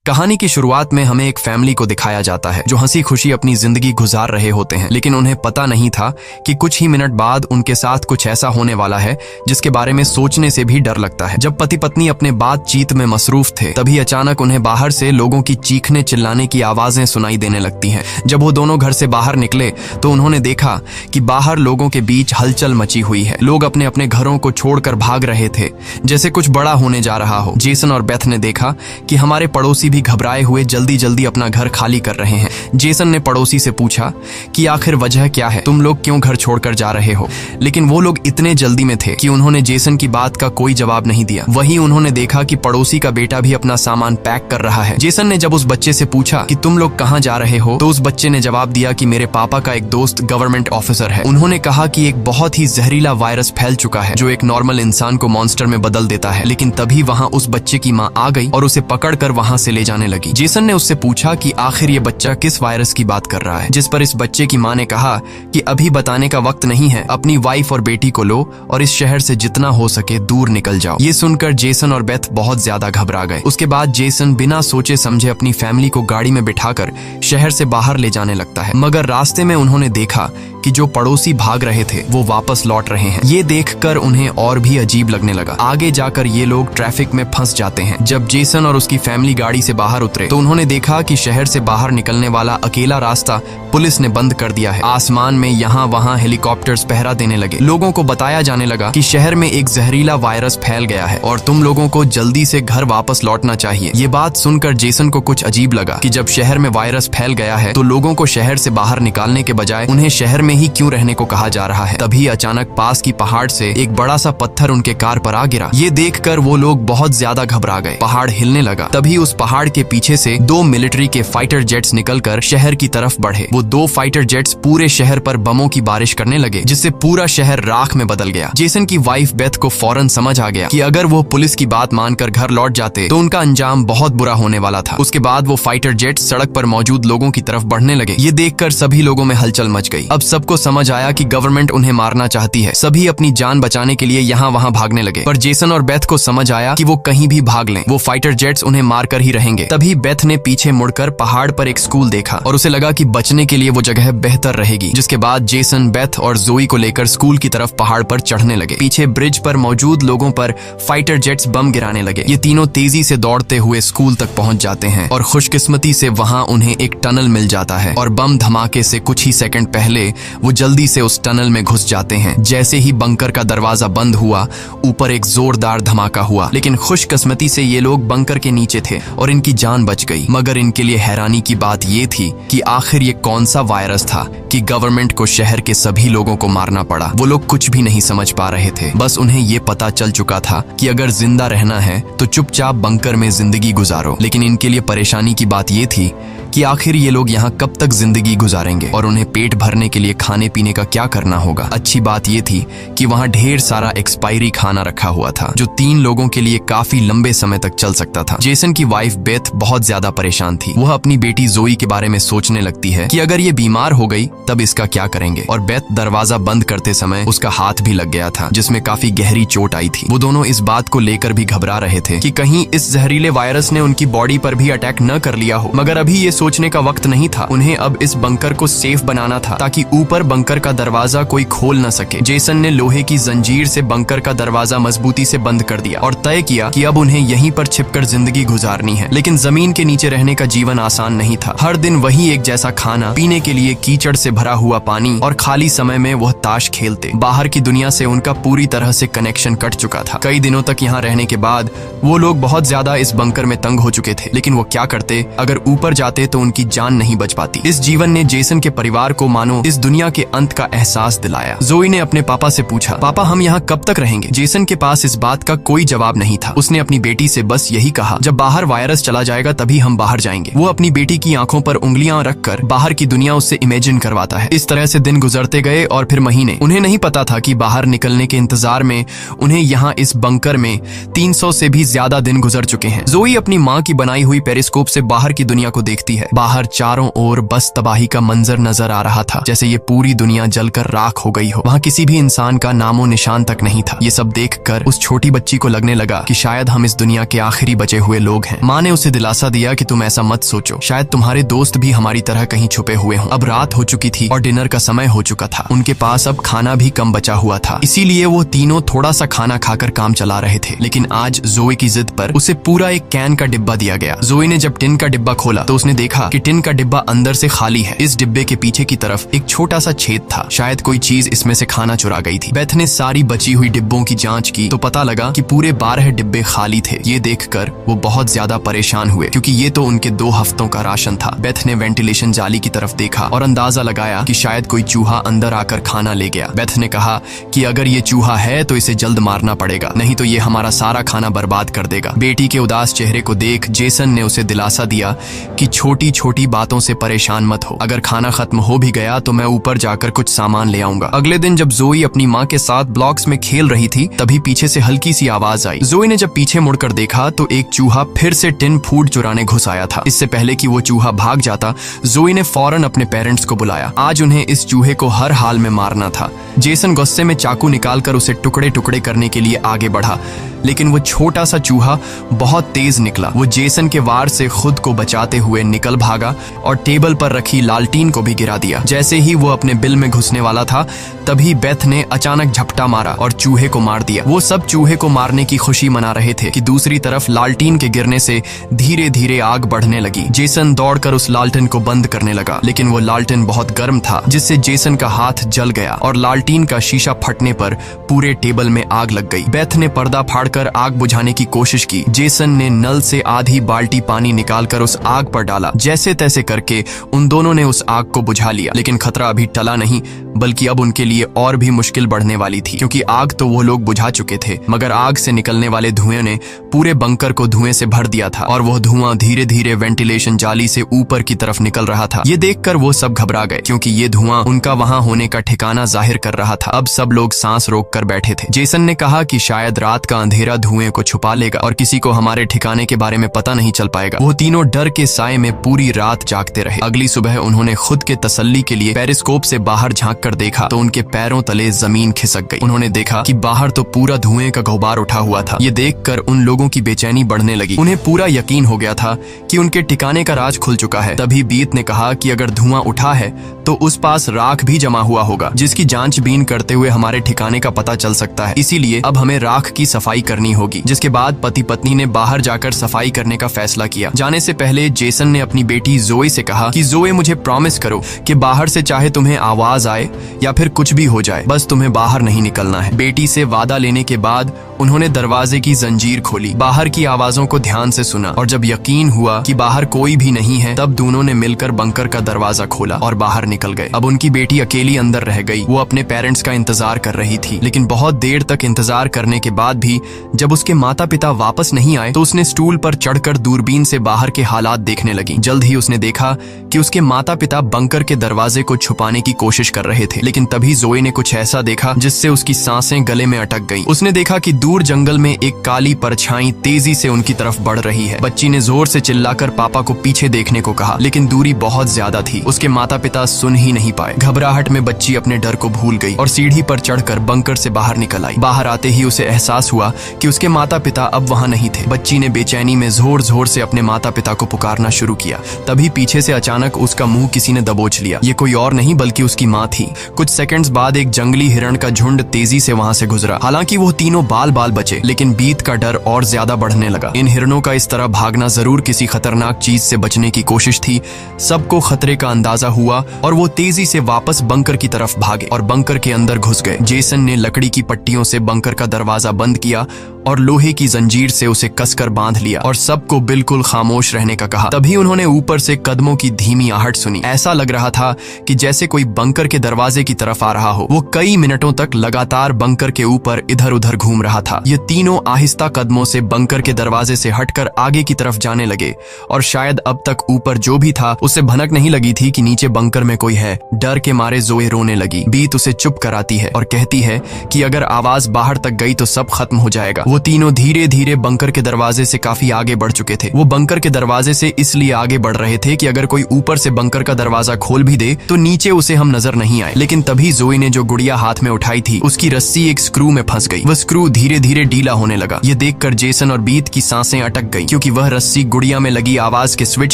कहानी की शुरुआत में हमें एक फैमिली को दिखाया जाता है जो हंसी खुशी अपनी जिंदगी गुजार रहे होते हैं, लेकिन उन्हें पता नहीं था कि कुछ ही मिनट बाद उनके साथ कुछ ऐसा होने वाला है जिसके बारे में सोचने से भी डर लगता है। जब पति पत्नी अपने बातचीत में मसरूफ थे, तभी अचानक उन्हें बाहर से लोगों की चीखने चिल्लाने की आवाजें सुनाई देने लगती हैं। जब वो दोनों घर से बाहर निकले तो उन्होंने देखा कि बाहर लोगों के बीच हलचल मची हुई है। लोग अपने अपने घरों को छोड़कर भाग रहे थे, जैसे कुछ बड़ा होने जा रहा हो। जेसन और बेथ ने देखा कि हमारे पड़ोसी भी घबराए हुए जल्दी जल्दी अपना घर खाली कर रहे हैं। जेसन ने पड़ोसी से पूछा कि आखिर वजह क्या है, तुम लोग क्यों घर छोड़कर जा रहे हो? लेकिन वो लोग इतने जल्दी में थे कि उन्होंने जेसन की बात का कोई जवाब नहीं दिया। वहीं उन्होंने देखा कि पड़ोसी का बेटा भी अपना सामान पैक कर रहा है। जेसन ने जब उस बच्चे से पूछा कि तुम लोग कहाँ जा रहे हो, तो उस बच्चे ने जवाब दिया कि मेरे पापा का एक दोस्त गवर्नमेंट ऑफिसर है। उन्होंने कहा कि एक बहुत ही जहरीला वायरस फैल चुका है जो एक नॉर्मल इंसान को मॉन्स्टर में बदल देता है। लेकिन तभी वहाँ उस बच्चे की माँ आ गई और उसे पकड़कर वहाँ से ले जाने लगी। जेसन ने उससे पूछा कि आखिर ये बच्चा किस वायरस की बात कर रहा है, जिस पर इस बच्चे की माँ ने कहा कि अभी बताने का वक्त नहीं है, अपनी वाइफ और बेटी को लो और इस शहर से जितना हो सके दूर निकल जाओ। ये सुनकर जेसन और बेथ बहुत ज्यादा घबरा गए। उसके बाद जेसन बिना सोचे समझे अपनी फैमिली को गाड़ी में बिठाकर शहर से बाहर ले जाने लगता है। मगर रास्ते में उन्होंने देखा कि जो पड़ोसी भाग रहे थे वो वापस लौट रहे हैं। ये देखकर उन्हें और भी अजीब लगने लगा। आगे जाकर ये लोग ट्रैफिक में फंस जाते हैं। जब जेसन और उसकी फैमिली गाड़ी से बाहर उतरे तो उन्होंने देखा कि शहर से बाहर निकलने वाला अकेला रास्ता पुलिस ने बंद कर दिया है। आसमान में यहाँ वहाँ हेलीकॉप्टर्स पहरा देने लगे। लोगों को बताया जाने लगा कि शहर में एक जहरीला वायरस फैल गया है और तुम लोगों को जल्दी से घर वापस लौटना चाहिए। ये बात सुनकर जेसन को कुछ अजीब लगा कि जब शहर में वायरस फैल गया है तो लोगों को शहर से बाहर निकालने के बजाय उन्हें शहर में ही क्यों रहने को कहा जा रहा है। तभी अचानक पास की पहाड़ से एक बड़ा सा पत्थर उनके कार पर आ गिरा। ये देखकर वो लोग बहुत ज्यादा घबरा गए। पहाड़ हिलने लगा। तभी उस पहाड़ के पीछे से दो मिलिट्री के फाइटर जेट्स निकलकर शहर की तरफ बढ़े। वो दो फाइटर जेट्स पूरे शहर पर बमों की बारिश करने लगे, जिससे पूरा शहर राख में बदल गया। जेसन की वाइफ बेथ को फौरन समझ आ गया कि अगर वो पुलिस की बात मानकर घर लौट जाते तो उनका अंजाम बहुत बुरा होने वाला था। उसके बाद वो फाइटर जेट्स सड़क पर मौजूद लोगों की तरफ बढ़ने लगे। ये देखकर सभी लोगों में हलचल मच गई। अब सबको समझ आया कि गवर्नमेंट उन्हें मारना चाहती है। सभी अपनी जान बचाने के लिए यहाँ वहाँ भागने लगे, पर जेसन और बेथ को समझ आया कि वो कहीं भी भाग लें, वो फाइटर जेट्स उन्हें मारकर ही रहेंगे। तभी बेथ ने पीछे मुड़कर पहाड़ पर एक स्कूल देखा और उसे लगा कि बचने के लिए वो जगह बेहतर रहेगी। जिसके बाद जेसन बेथ और जोई को लेकर स्कूल की तरफ पहाड़ पर चढ़ने लगे। पीछे ब्रिज पर मौजूद लोगों पर फाइटर जेट्स बम गिराने लगे। ये तीनों तेजी से दौड़ते हुए स्कूल तक पहुंच जाते हैं और खुशकिस्मती से वहां उन्हें एक टनल मिल जाता है और बम धमाके से कुछ ही सेकंड पहले वो जल्दी से उस टनल में घुस जाते हैं। जैसे ही बंकर का दरवाजा बंद हुआ, ऊपर एक जोरदार धमाका हुआ, लेकिन खुशकिस्मती से ये लोग बंकर के नीचे थे और इनकी जान बच गई। मगर इनके लिए हैरानी की बात ये थी कि आखिर ये कौन सा वायरस था कि गवर्नमेंट को शहर के सभी लोगों को मारना पड़ा। वो लोग कुछ भी नहीं समझ पा रहे थे। बस उन्हें ये पता चल चुका था कि अगर जिंदा रहना है तो चुपचाप बंकर में जिंदगी गुजारो। लेकिन इनके लिए परेशानी की बात ये थी कि आखिर ये लोग यहाँ कब तक जिंदगी गुजारेंगे और उन्हें पेट भरने के लिए खाने पीने का क्या करना होगा। अच्छी बात ये थी कि वहाँ ढेर सारा एक्सपायरी खाना रखा हुआ था जो 3 लोगों के लिए काफी लंबे समय तक चल सकता था। जेसन की वाइफ बेथ बहुत ज्यादा परेशान थी। वह अपनी बेटी जोई के बारे में सोचने लगती है कि अगर ये बीमार हो गई तब इसका क्या करेंगे। और बेथ दरवाजा बंद करते समय उसका हाथ भी लग गया था, जिसमें काफी गहरी चोट आई थी। वो दोनों इस बात को लेकर भी घबरा रहे थे कि कहीं इस जहरीले वायरस ने उनकी बॉडी पर भी अटैक न कर लिया हो। मगर अभी ये सोचने का वक्त नहीं था। उन्हें अब इस बंकर को सेफ बनाना था ताकि ऊपर बंकर का दरवाजा कोई खोल न सके। जेसन ने लोहे की जंजीर से बंकर का दरवाजा मजबूती से बंद कर दिया और तय किया कि अब उन्हें यहीं पर छिपकर जिंदगी गुजारनी है। लेकिन जमीन के नीचे रहने का जीवन आसान नहीं था। हर दिन वही एक जैसा खाना, पीने के लिए कीचड़ से भरा हुआ पानी और खाली समय में वह ताश खेलते। बाहर की दुनिया से उनका पूरी तरह से कनेक्शन कट चुका था। कई दिनों तक यहाँ रहने के बाद वो लोग बहुत ज्यादा इस बंकर में तंग हो चुके थे। लेकिन वो क्या करते, अगर ऊपर जाते तो उनकी जान नहीं बच पाती। इस जीवन ने जेसन के परिवार को मानो इस दुनिया के अंत का एहसास दिलाया। जोई ने अपने पापा से पूछा, पापा हम यहाँ कब तक रहेंगे? जेसन के पास इस बात का कोई जवाब नहीं था। उसने अपनी बेटी से बस यही कहा, जब बाहर वायरस चला जाएगा तभी हम बाहर जाएंगे। वो अपनी बेटी की आंखों पर उंगलियां रखकर बाहर की दुनिया उससे इमेजिन करवाता है। इस तरह से दिन गुजरते गए और फिर महीने। उन्हें नहीं पता था कि बाहर निकलने के इंतजार में उन्हें यहाँ इस बंकर में 300 से भी ज्यादा दिन गुजर चुके हैं। जोई अपनी माँ की बनाई हुई पेरिस्कोप से बाहर की दुनिया को देखती है है। बाहर चारों ओर बस तबाही का मंजर नजर आ रहा था, जैसे ये पूरी दुनिया जलकर राख हो गई हो। वहाँ किसी भी इंसान का नामो निशान तक नहीं था। ये सब देखकर उस छोटी बच्ची को लगने लगा कि शायद हम इस दुनिया के आखिरी बचे हुए लोग हैं। माँ ने उसे दिलासा दिया कि तुम ऐसा मत सोचो, शायद तुम्हारे दोस्त भी हमारी तरह कहीं छुपे हुए हों। अब रात हो चुकी थी और डिनर का समय हो चुका था। उनके पास अब खाना भी कम बचा हुआ था, इसीलिए वो तीनों थोड़ा सा खाना खाकर काम चला रहे थे। लेकिन आज जोए की जिद पर उसे पूरा एक कैन का डिब्बा दिया गया। जोए ने जब टिन का डिब्बा खोला तो उसने देखा कि टिन का डिब्बा अंदर से खाली है। इस डिब्बे के पीछे की तरफ एक छोटा सा छेद था, शायद कोई चीज इसमें से खाना चुरा गई थी। बेथ ने सारी बची हुई डिब्बों की जांच की तो पता लगा कि पूरे 12 डिब्बे खाली थे। ये देखकर वो बहुत ज्यादा परेशान हुए, क्योंकि ये तो उनके 2 हफ्तों का राशन था। बेथ ने वेंटिलेशन जाली की तरफ देखा और अंदाजा लगाया कि शायद कोई चूहा अंदर आकर खाना ले गया। बेथ ने कहा कि अगर ये चूहा है तो इसे जल्द मारना पड़ेगा, नहीं तो ये हमारा सारा खाना बर्बाद कर देगा। बेटी के उदास चेहरे को देख जेसन ने उसे दिलासा दिया कि छोटी छोटी बातों से परेशान मत हो, अगर खाना खत्म हो भी गया तो मैं ऊपर जाकर कुछ सामान ले आऊंगा। अगले दिन जब जोई अपनी माँ के साथ ब्लॉक्स में खेल रही थी तभी पीछे से हल्की सी आवाज आई। जोई ने जब पीछे मुड़कर देखा तो एक चूहा फिर से टिन फूड चुराने घुस आया था। इससे पहले कि वो चूहा भाग जाता, जोई ने फौरन अपने पेरेंट्स को बुलाया। आज उन्हें इस चूहे को हर हाल में मारना था। जेसन गुस्से में चाकू निकालकर उसे टुकड़े टुकड़े करने के लिए आगे बढ़ा, लेकिन वो छोटा सा चूहा बहुत तेज निकला। वो जेसन के वार से खुद को बचाते हुए निकल भागा और टेबल पर रखी लालटीन को भी गिरा दिया। जैसे ही वो अपने बिल में घुसने वाला था तभी बेथ ने अचानक झपटा मारा और चूहे को मार दिया। वो सब चूहे को मारने की खुशी मना रहे थे कि दूसरी तरफ लालटीन के गिरने से धीरे धीरे आग बढ़ने लगी। जेसन दौड़कर उस लालटेन को बंद करने लगा, लेकिन वो लालटेन बहुत गर्म था, जिससे जेसन का हाथ जल गया और लालटीन का शीशा फटने पर पूरे टेबल में आग लग गई। बेथ ने पर्दा फाड़कर आग बुझाने की कोशिश की। जेसन ने नल से आधी बाल्टी पानी निकालकर उस आग पर डाला। जैसे तैसे करके उन दोनों ने उस आग को बुझा लिया, लेकिन खतरा अभी टला नहीं, बल्कि अब उनके लिए और भी मुश्किल बढ़ने वाली थी, क्योंकि आग तो वो लोग बुझा चुके थे, मगर आग से निकलने वाले धुएं ने पूरे बंकर को धुएं से भर दिया था और वह धुआं धीरे धीरे वेंटिलेशन जाली से ऊपर की तरफ निकल रहा था। ये देखकर वो सब घबरा गए, क्योंकि ये धुआं उनका वहां होने का ठिकाना जाहिर कर रहा था। अब सब लोग सांस रोककर बैठे थे। जेसन ने कहा कि शायद रात का अंधेरा धुएं को छुपा लेगा और किसी को हमारे ठिकाने के बारे में पता नहीं चल पाएगा। वो तीनों डर के साए में पूरी रात जागते रहे। अगली सुबह उन्होंने खुद के तसल्ली के लिए पेरिस्कोप से बाहर झांक कर देखा तो उनके पैरों तले जमीन खिसक गई। उन्होंने देखा कि बाहर तो पूरा धुएं का गुब्बार उठा हुआ था। ये देखकर उन लोगों की बेचैनी बढ़ने लगी। उन्हें पूरा यकीन हो गया था कि उनके ठिकाने का राज खुल चुका है। तभी बीत ने कहा कि अगर धुआं उठा है तो उस पास राख भी जमा हुआ होगा, जिसकी जांचबीन करते हुए हमारे ठिकाने का पता चल सकता है। इसीलिए अब हमें राख की सफाई करनी होगी। जिसके बाद पति पत्नी ने बाहर जाकर सफाई करने का फैसला किया। जाने से पहले जेसन ने अपनी बेटी जोए से कहा कि जोए, मुझे प्रॉमिस करो कि बाहर से चाहे तुम्हें आवाज आए या फिर कुछ भी हो जाए, बस तुम्हें बाहर नहीं निकलना है। बेटी से वादा लेने के बाद उन्होंने दरवाजे की जंजीर खोली, बाहर की आवाजों को ध्यान से सुना और जब यकीन हुआ कि बाहर कोई भी नहीं है तब दोनों ने मिलकर बंकर का दरवाजा खोला और बाहर निकल गए। अब उनकी बेटी अकेली अंदर रह गई। वो अपने पेरेंट्स का इंतजार कर रही थी, लेकिन बहुत देर तक इंतजार करने के बाद भी जब उसके माता पिता वापस नहीं आए तो उसने स्टूल पर चढ़कर दूरबीन से बाहर के हालात देखने लगी। जल्द ही उसने देखा कि उसके माता पिता बंकर के दरवाजे को छुपाने की कोशिश कर रहे थे, लेकिन तभी जोए ने कुछ ऐसा देखा जिससे उसकी सांसें गले में अटक गईं। उसने देखा कि दूर जंगल में एक काली परछाई तेजी से उनकी तरफ बढ़ रही है। बच्ची ने जोर से चिल्लाकर पापा को पीछे देखने को कहा, लेकिन दूरी बहुत ज्यादा थी। उसके माता पिता सुन ही नहीं पाए। घबराहट में बच्ची अपने डर को भूल गई और सीढ़ी पर चढ़कर बंकर से बाहर निकल आई। बाहर आते ही उसे एहसास हुआ कि उसके माता पिता अब वहां नहीं थे। बच्ची ने बेचैनी में जोर जोर से अपने माता पिता को पुकारना शुरू किया। तभी पीछे से अचानक उसका मुंह किसी ने दबोच लिया। ये कोई और नहीं बल्कि उसकी माँ थी। कुछ सेकंड्स बाद एक जंगली हिरण का झुंड तेजी से वहां से गुजरा। हालांकि वो तीनों बाल बाल बचे, लेकिन बीत का डर और ज्यादा बढ़ने लगा। इन हिरणों का इस तरह भागना जरूर किसी खतरनाक चीज से बचने की कोशिश थी। सबको खतरे का अंदाजा हुआ और वो तेजी से वापस बंकर की तरफ भागे और बंकर के अंदर घुस गए। जेसन ने लकड़ी की पट्टियों से बंकर का दरवाजा बंद किया और लोहे की जंजीर से उसे कसकर बांध लिया और सबको बिल्कुल खामोश रहने का कहा। तभी उन्होंने ऊपर से कदमों की धीमी आहट सुनी। ऐसा लग रहा था कि जैसे कोई बंकर के दरवाजे की तरफ आ रहा हो। वो कई मिनटों तक लगातार बंकर के ऊपर इधर उधर घूम रहा था। ये तीनों आहिस्ता कदमों से बंकर के दरवाजे से हटकर आगे की तरफ जाने लगे और शायद अब तक ऊपर जो भी था उसे भनक नहीं लगी थी कि नीचे बंकर में कोई है। डर के मारे जोए रोने लगी। बीत उसे चुप कराती है और कहती है कि अगर आवाज बाहर तक गई तो सब खत्म हो जाएगा। वो तीनों धीरे धीरे बंकर के दरवाजे से काफी आगे बढ़ चुके थे। वो बंकर के दरवाजे से इसलिए आगे बढ़ रहे थे कि अगर कोई ऊपर से बंकर का दरवाजा खोल भी दे तो नीचे उसे हम नजर नहीं आए। लेकिन तभी जोई ने जो गुड़िया हाथ में उठाई थी उसकी रस्सी एक स्क्रू में फंस गई। वह स्क्रू धीरे धीरे ढीला होने लगा। ये देखकर जेसन और बीत की सांसें अटक गई क्योंकि वह रस्सी गुड़िया में लगी आवाज के स्विच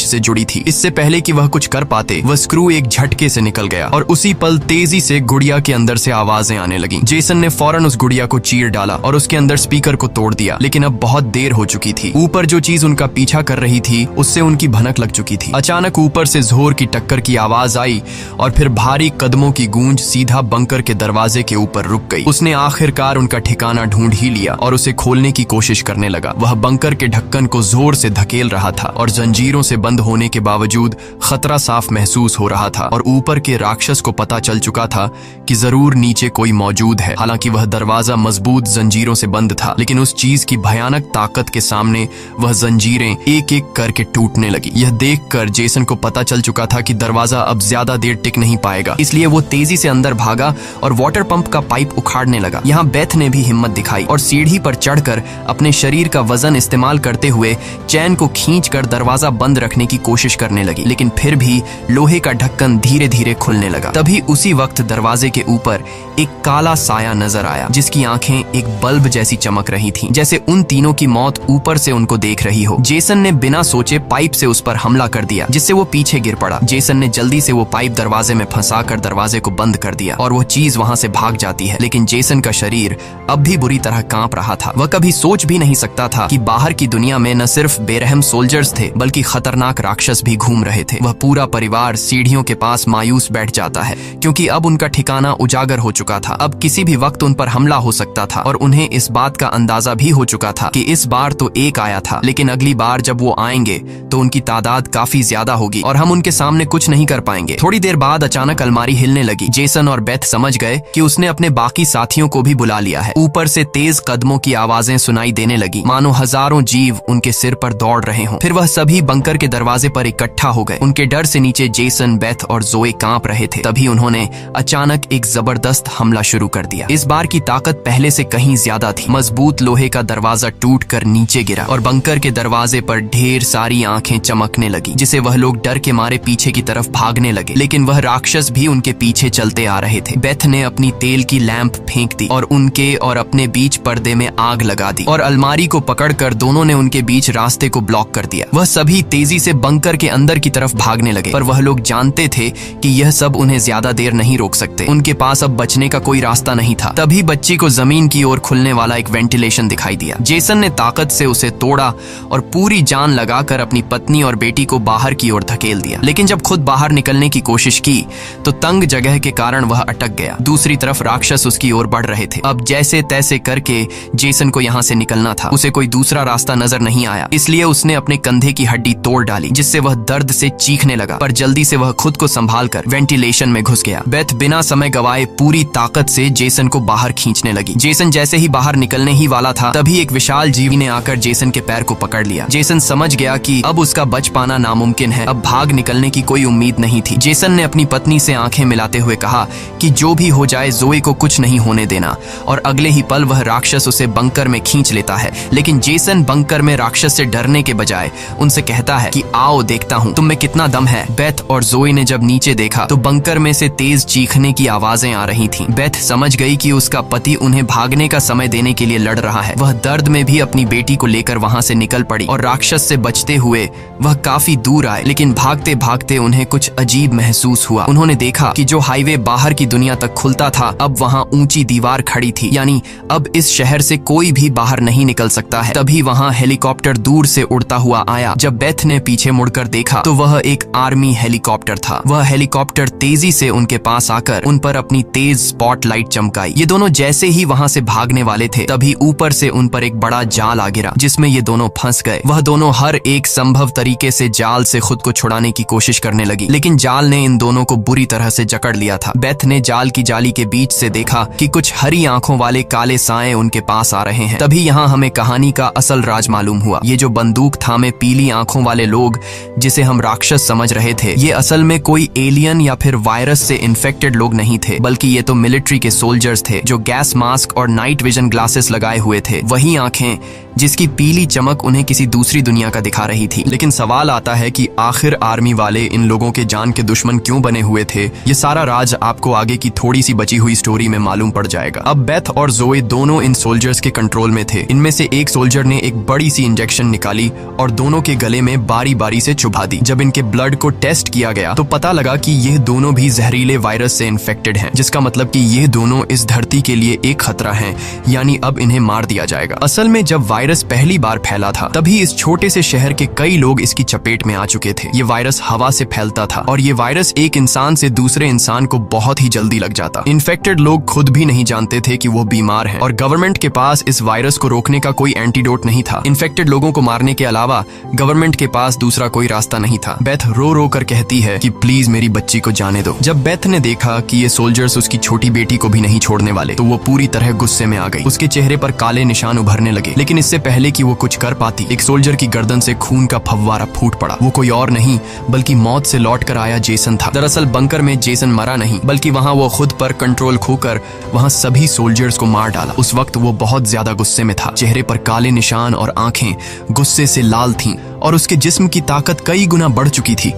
से जुड़ी थी। इससे पहले कि वह कुछ कर पाते वह स्क्रू एक झटके से निकल गया और उसी पल तेजी से गुड़िया के अंदर से आवाजें आने लगी। जेसन ने फौरन उस गुड़िया को चीर डाला और उसके अंदर स्पीकर को तोड़ दिया। लेकिन अब बहुत देर हो चुकी थी। ऊपर जो चीज उनका पीछा कर रही थी उससे उनकी भनक लग चुकी थी। अचानक ऊपर से जोर की टक्कर की आवाज आई और फिर भारी कदमों की गूंज सीधा बंकर के दरवाजे के ऊपर रुक गई। उसने आखिरकार उनका ठिकाना ढूंढ ही लिया और उसे खोलने की कोशिश करने लगा। वह बंकर के ढक्कन को जोर से धकेल रहा था और जंजीरों से बंद होने के बावजूद खतरा साफ महसूस हो रहा था और ऊपर के राक्षस को पता चल चुका था कि जरूर नीचे कोई मौजूद है। हालांकि वह दरवाजा मजबूत जंजीरों से बंद था, लेकिन उस चीज की भयानक ताकत के सामने वह जंजीरें एक एक करके टूटने लगी। यह देखकर जेसन को पता चल चुका था कि दरवाजा अब ज्यादा देर टिक नहीं पाएगा। इसलिए वो तेजी से अंदर भागा और वाटर पंप का पाइप उखाड़ने लगा। यहाँ बेथ ने भी हिम्मत दिखाई और सीढ़ी पर चढ़कर अपने शरीर का वजन इस्तेमाल करते हुए चैन को खींचकर दरवाजा बंद रखने की कोशिश करने लगी। लेकिन फिर भी लोहे का ढक्कन धीरे धीरे खुलने लगा। तभी उसी वक्त दरवाजे के ऊपर एक काला साया नजर आया जिसकी आंखें एक बल्ब जैसी चमक रही थीं, जैसे उन तीनों की मौत ऊपर से उनको देख रही हो। जेसन ने बिना सोचे पाइप से उस पर हमला कर दिया जिससे वो पीछे गिर पड़ा। जेसन ने जल्दी से वो पाइप दरवाजे में फंसाकर दरवाजे को बंद कर दिया और वो चीज वहां से भाग जाती है। लेकिन जेसन का शरीर अब भी बुरी तरह कांप रहा था। वह कभी सोच भी नहीं सकता था कि बाहर की दुनिया में न सिर्फ बेरहम सोल्जर्स थे बल्कि खतरनाक राक्षस भी घूम रहे थे। वह पूरा परिवार सीढ़ियों के पास मायूस बैठ जाता है क्योंकि अब उनका ठिकाना उजागर हो चुका था। अब किसी भी वक्त उन पर हमला हो सकता था और उन्हें इस बात का अंदाजा भी हो चुका था कि इस बार तो एक आया था, लेकिन अगली बार जब वो आएंगे तो उनकी तादाद काफी ज्यादा होगी और हम उनके सामने कुछ नहीं कर पाएंगे। थोड़ी देर बाद अचानक अलमारी हिलने लगी। जेसन और बेथ समझ गए कि उसने अपने बाकी साथियों को भी बुला लिया है। ऊपर से तेज कदमों की आवाजें सुनाई देने लगी, मानो हजारों जीव उनके सिर पर दौड़ रहे हों। फिर वह सभी बंकर के दरवाजे पर इकट्ठा हो गए। उनके डर से नीचे जेसन, बेथ और जोए कांप रहे थे। तभी उन्होंने अचानक एक जबरदस्त हमला शुरू कर दिया। इस बार की ताकत पहले से कहीं ज्यादा थी। मजबूत लोहे का दरवाजा टूटकर नीचे गिरा और बंकर के दरवाजे पर ढेर सारी आंखें चमकने लगी, जिसे वह लोग डर के मारे पीछे की तरफ भागने लगे। लेकिन वह राक्षस भी उनके पीछे चलते आ रहे थे। बेथ ने अपनी तेल की लैंप फेंक दी और उनके और अपने बीच पर्दे में आग लगा दी और अलमारी को पकड़कर दोनों ने उनके बीच रास्ते को ब्लॉक कर दिया। वह सभी तेजी से बंकर के अंदर की तरफ भागने लगे, पर वह लोग जानते थे कि यह सब उन्हें ज्यादा देर नहीं रोक सकते। उनके पास अब बचने का कोई रास्ता नहीं था। तभी बच्ची को जमीन की ओर खुलने वाला एक वेंटिलेशन दिखाई दिया। जेसन ने ताकत से उसे तोड़ा और पूरी जान लगाकर अपनी पत्नी और बेटी को बाहर की ओर धकेल दिया। लेकिन जब खुद बाहर निकलने की कोशिश की तो तंग जगह के कारण वह अटक गया। दूसरी तरफ राक्षस उसकी ओर बढ़ रहे थे। अब जैसे तैसे करके जेसन को यहाँ से निकलना था। उसे कोई दूसरा रास्ता नजर नहीं आया, इसलिए उसने अपने कंधे की हड्डी तोड़ डाली, जिससे वह दर्द से चीखने लगा। पर जल्दी से वह खुद को संभालकर वेंटिलेशन में घुस गया। बेथ बिना समय गवाए पूरी ताकत से जेसन को बाहर खींचने लगी। जेसन जैसे ही बाहर निकलने ही वाला था, तभी एक विशाल जीवी ने आकर जेसन के पैर को पकड़ लिया। जेसन समझ गया कि अब उसका बच पाना नामुमकिन है। अब भाग निकलने की कोई उम्मीद नहीं थी। जेसन ने अपनी पत्नी से आंखें मिलाते हुए कहा कि जो भी हो जाए जोए को कुछ नहीं होने देना, और अगले ही पल वह राक्षस उसे बंकर में खींच लेता है। लेकिन जेसन बंकर में राक्षस से डरने के बजाय उनसे कहता है कि आओ देखता हूँ तुम में कितना दम है। बेथ और जोए ने जब नीचे देखा तो बंकर में से तेज चीखने की आवाजें आ रही थीं। बेथ समझ गई कि उसका पति उन्हें भागने का समय देने के लिए लड़ रहा है। वह दर्द में भी अपनी बेटी को लेकर वहां से निकल पड़ी और राक्षस से बचते हुए वह काफी दूर आए। लेकिन भागते भागते उन्हें कुछ अजीब महसूस हुआ। उन्होंने देखा कि जो हाईवे बाहर की दुनिया तक खुलता था, अब वहां ऊंची दीवार खड़ी थी, यानी अब इस शहर से कोई भी बाहर नहीं निकल सकता है। तभी वहां हेलीकॉप्टर दूर से उड़ता हुआ आया। जब बेथ ने पीछे मुड़कर देखा तो वह एक आर्मी हेलीकॉप्टर था। वह हेलीकॉप्टर तेजी से उनके पास आकर उन पर अपनी तेज स्पॉटलाइट चमकाई। ये दोनों जैसे ही वहां से भागने वाले थे, तभी ऊपर से उन पर एक बड़ा जाल आ गिरा, जिसमें ये दोनों फंस गए। वह दोनों हर एक संभव तरीके से जाल से खुद को छुड़ाने की कोशिश करने लगी, लेकिन जाल ने इन दोनों को बुरी तरह से जकड़ लिया था। बेथ ने जाल की जाली के बीच से देखा कि कुछ हरी आंखों वाले काले साए उनके पास आ रहे हैं। तभी यहाँ हमें कहानी का असल राज मालूम हुआ। ये जो बंदूक थामे पीली आंखों वाले लोग, जिसे हम राक्षस समझ रहे थे, ये असल में कोई एलियन या फिर वायरस से इन्फेक्टेड लोग नहीं थे, बल्कि ये तो मिलिट्री के सोल्जर्स थे जो गैस मास्क और नाइट विजन ग्लासेस लगाए हुए थे, वही आंखें जिसकी पीली चमक उन्हें किसी दूसरी दुनिया का दिखा रही थी। लेकिन सवाल आता है कि आखिर आर्मी वाले इन लोगों के जान के दुश्मन क्यों बने हुए थे। ये सारा राज आपको आगे की थोड़ी सी बची हुई स्टोरी में मालूम पड़ जाएगा। अब बेथ और जोए दोनों इन सोल्जर्स के कंट्रोल में थे। इनमें से एक सोल्जर ने एक बड़ी सी इंजेक्शन निकाली और दोनों के गले में बारी बारी से चुभा दी। जब इनके ब्लड को टेस्ट किया गया तो पता लगा कि ये दोनों भी जहरीले वायरस से इन्फेक्टेड हैं, जिसका मतलब कि ये दोनों इस धरती के लिए एक खतरा हैं, यानी अब इन्हें मार दिया जाएगा। असल में जब वायरस पहली बार फैला था तभी इस छोटे से शहर के कई लोग इसकी चपेट में आ चुके थे। ये वायरस हवा से फैलता था और ये वायरस एक इंसान से दूसरे इंसान को बहुत ही जल्दी लग जाता। इन्फेक्टेड लोग खुद भी नहीं जानते थे कि वो बीमार हैं और गवर्नमेंट के पास इस वायरस को रोकने का कोई एंटीडोट नहीं था। इन्फेक्टेड लोगों को मारने के अलावा गवर्नमेंट के पास दूसरा कोई रास्ता नहीं था। बेथ रो रो कर कहती है कि प्लीज मेरी बच्ची को जाने दो। जब बेथ ने देखा कि ये सोल्जर्स उसकी छोटी बेटी को भी नहीं छोड़ने वाले तो वो पूरी तरह गुस्से में आ गई। उसके चेहरे पर काले निशान उभरने लगे, लेकिन इससे पहले कि वो कुछ कर पाती एक सोल्जर की गर्दन से खून का फव्वारा फूट पड़ा। वो कोई और नहीं बल्कि मौत से लौट कर आया जेसन था। दरअसल बंकर में जेसन मरा नहीं बल्कि वहां वो खुद पर कंट्रोल खोकर वहां सभी सोल्जर्स को मार डाला। उस वक्त वो बहुत ज्यादा गुस्से में था। चेहरे पर काले निशान और आंखें गुस्से से लाल थीं और उसके जिस्म की ताकत कई गुना बढ़ चुकी थी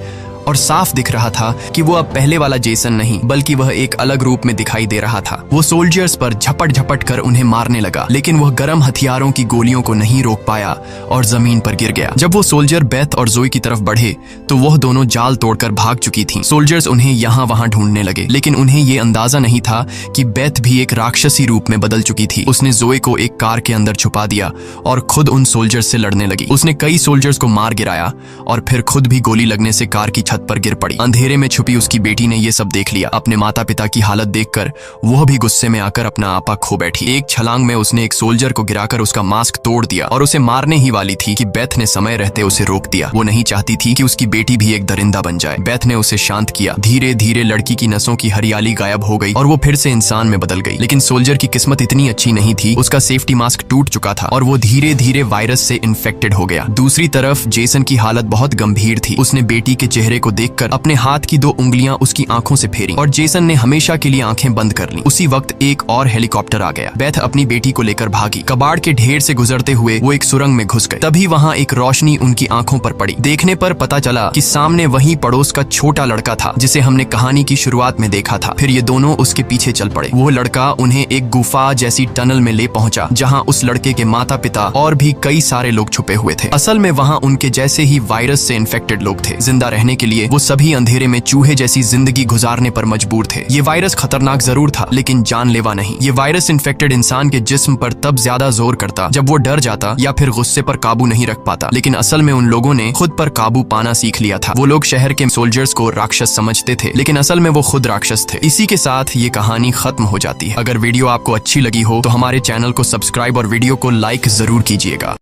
और साफ दिख रहा था कि वो अब पहले वाला जेसन नहीं बल्कि वह एक अलग रूप में दिखाई दे रहा था। वो सोल्जर्स पर झपट झपट कर उन्हें मारने लगा, लेकिन वह गर्म हथियारों की गोलियों को नहीं रोक पाया और जमीन पर गिर गया। जब वो सोल्जर बेथ और जोई की तरफ बढ़े तो वह दोनों जाल तोड़कर भाग चुकी थीं। सोल्जर्स उन्हें यहाँ वहां ढूंढने लगे, लेकिन उन्हें ये अंदाजा नहीं था कि बेथ भी एक राक्षसी रूप में बदल चुकी थी। उसने जोई को एक कार के अंदर छुपा दिया और खुद उन सोल्जर्स से लड़ने लगी। उसने कई सोल्जर्स को मार गिराया और फिर खुद भी गोली लगने से कार की छत पर गिर पड़ी। अंधेरे में छुपी उसकी बेटी ने यह सब देख लिया। अपने माता पिता की हालत देखकर वह भी गुस्से में आकर अपना आपा खो बैठी। एक छलांग में उसने एक सोल्जर को गिराकर उसका मास्क तोड़ दिया और उसे मारने ही वाली थी कि बेथ ने समय रहते उसे रोक दिया। वो नहीं चाहती थी कि उसकी बेटी भी एक दरिंदा बन जाए। बेथ ने उसे शांत किया। धीरे धीरे लड़की की नसों की हरियाली गायब हो गई और वो फिर से इंसान में बदल गई। लेकिन सोल्जर की किस्मत इतनी अच्छी नहीं थी। उसका सेफ्टी मास्क टूट चुका था और वो धीरे धीरे वायरस से इन्फेक्टेड हो गया। दूसरी तरफ जेसन की हालत बहुत गंभीर थी। उसने बेटी के चेहरे को देखकर अपने हाथ की 2 उंगलियां उसकी आंखों से फेरी और जेसन ने हमेशा के लिए आंखें बंद कर लीं। उसी वक्त एक और हेलीकॉप्टर आ गया। बेथ अपनी बेटी को लेकर भागी। कबाड़ के ढेर से गुजरते हुए वो एक सुरंग में घुस गए। तभी वहां एक रोशनी उनकी आंखों पर पड़ी। देखने पर पता चला कि सामने वही पड़ोस का छोटा लड़का था जिसे हमने कहानी की शुरुआत में देखा था। फिर ये दोनों उसके पीछे चल पड़े। वो लड़का उन्हें एक गुफा जैसी टनल में ले पहुंचा जहां उस लड़के के माता पिता और भी कई सारे लोग छुपे हुए थे। असल में वहां उनके जैसे ही वायरस से इन्फेक्टेड लोग थे। जिंदा रहने के लिए वो सभी अंधेरे में चूहे जैसी जिंदगी गुजारने पर मजबूर थे। ये वायरस खतरनाक जरूर था लेकिन जानलेवा नहीं। ये वायरस इन्फेक्टेड इंसान के जिस्म पर तब ज्यादा जोर करता जब वो डर जाता या फिर गुस्से पर काबू नहीं रख पाता। लेकिन असल में उन लोगों ने खुद पर काबू पाना सीख लिया था। वो लोग शहर के सोल्जर्स को राक्षस समझते थे लेकिन असल में वो खुद राक्षस थे। इसी के साथ ये कहानी खत्म हो जाती है। अगर वीडियो आपको अच्छी लगी हो तो हमारे चैनल को सब्सक्राइब और वीडियो को लाइक जरूर कीजिएगा।